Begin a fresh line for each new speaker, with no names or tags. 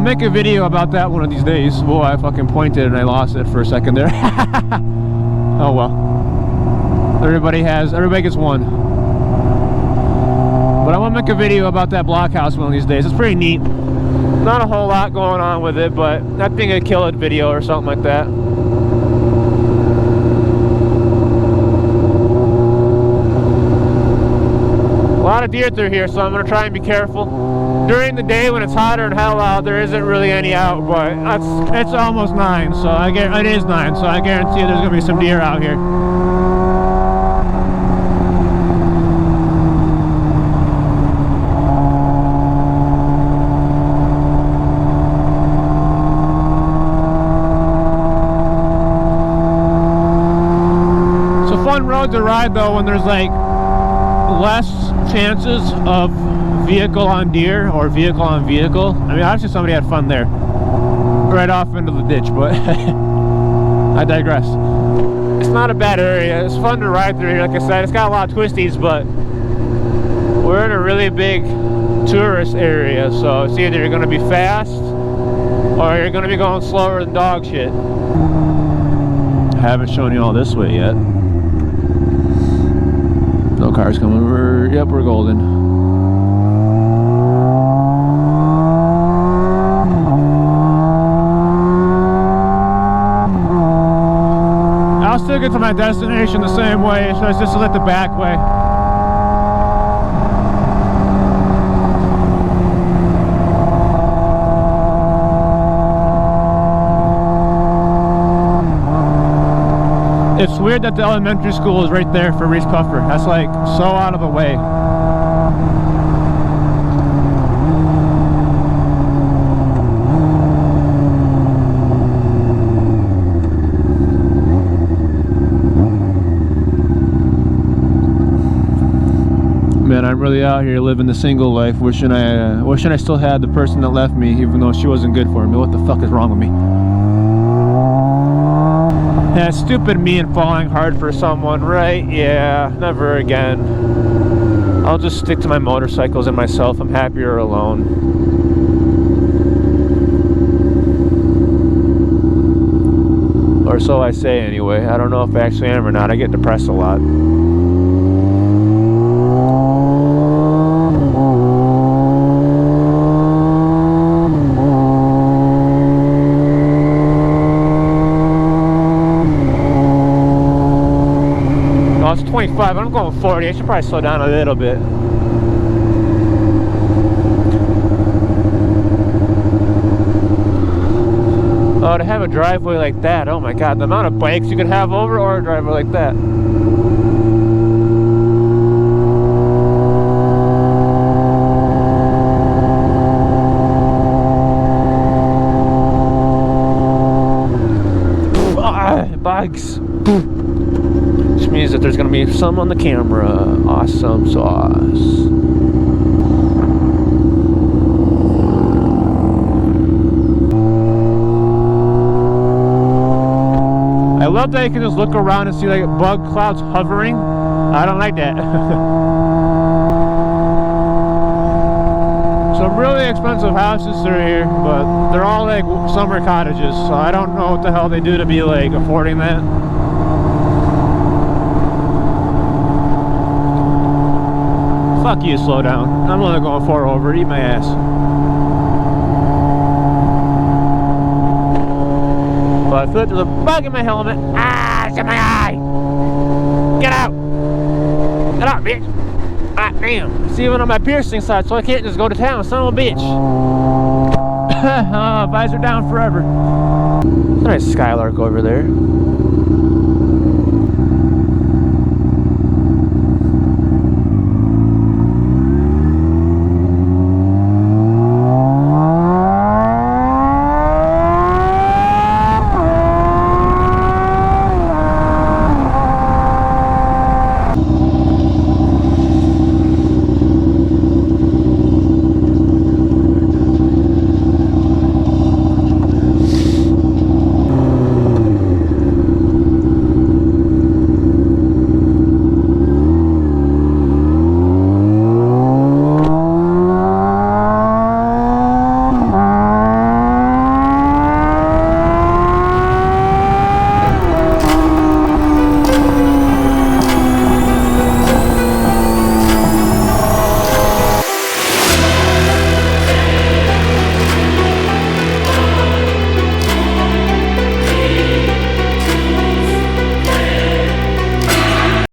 I'll make a video about that one of these days. Whoa, I fucking pointed and I lost it for a second there. Oh well. Everybody gets one. But I want to make a video about that blockhouse one of these days. It's pretty neat. Not a whole lot going on with it, but I think I'd kill a video or something like that. A lot of deer through here, so I'm going to try and be careful. During the day when it's hotter and hell out, there isn't really any out, but it's almost 9, so it is 9, so I guarantee there's going to be some deer out here. It's a fun road to ride though when there's like less chances of vehicle on deer or vehicle on vehicle. I mean, obviously somebody had fun there right off into the ditch, but I digress. It's not a bad area. It's fun to ride through here. Like I said, it's got a lot of twisties, but we're in a really big tourist area, so it's either you're going to be fast or you're going to be going slower than dog shit. I haven't shown you all this way yet. No cars coming. Yep, we're golden. I'll still get to my destination the same way, so it's just the back way. It's weird that the elementary school is right there for Reese Puffer. That's like so out of the way. Man, I'm really out here living the single life, wishing I still had the person that left me, even though she wasn't good for me. What the fuck is wrong with me? Yeah, stupid me and falling hard for someone, right? Yeah, never again. I'll just stick to my motorcycles and myself. I'm happier alone. Or so I say anyway. I don't know if I actually am or not. I get depressed a lot. It's 25, I'm going 40. I should probably slow down a little bit. Oh, to have a driveway like that, oh my god, the amount of bikes you could have over or a driveway like that. Bugs. Which means that there's going to be some on the camera. Awesome sauce. I love that you can just look around and see like bug clouds hovering. I don't like that. Some really expensive houses through here, but they're all like summer cottages, so I don't know what the hell they do to be like affording that. Fuck you, slow down. I'm only going 4 over. Eat my ass. But I feel like there's a bug in my helmet. Ah, it's in my eye. Get out. Get out, bitch. Ah, damn. It's even on my piercing side, so I can't just go to town. Son of a bitch. Visor down forever. There's a nice skylark over there.